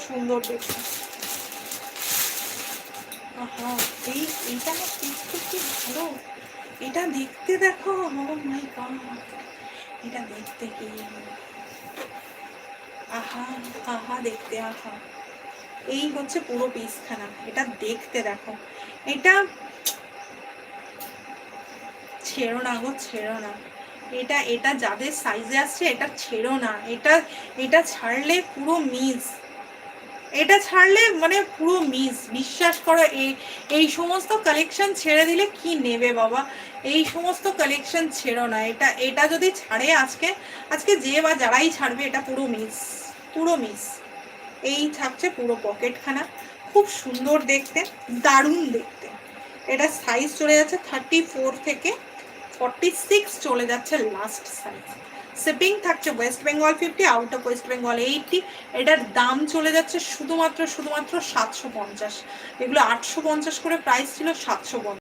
সুন্দর দেখতে। আহা, এইটা না দেখতে কি ভালো, এটা দেখতে দেখো, ও মাই গড, এটা দেখতে কি, আহা আহা দেখতে, আহা। এই হচ্ছে পুরো পিসখানা, এটা দেখতে দেখো, এটা ছেড়ো না গো, ছেড়ো না, এটা যাদের সাইজে আসছে এটা ছেড়ো না, এটা ছাড়লে পুরো মিস, এটা ছাড়লে মানে পুরো মিস, বিশ্বাস করো। এই সমস্ত কালেকশন ছেড়ে দিলে কি নেবে বাবা, এই সমস্ত কালেকশন ছেড়ো না, এটা যদি ছাড়ে আজকে যে বা যারাই ছাড়বে এটা পুরো মিস, পুরো মিস। এই থাকছে পুরো পকেটখানা, খুব সুন্দর দেখতে, দারুণ দেখতে। এটা সাইজ চলে যাচ্ছে 34 থেকে 46 চলে যাচ্ছে লাস্ট সাইজ। শিপিং থাকছে West Bengal 50, out of West Bengal 80। এটার দাম চলে যাচ্ছে শুধুমাত্র 750। এগুলো 850 করে প্রাইস ছিল, 750।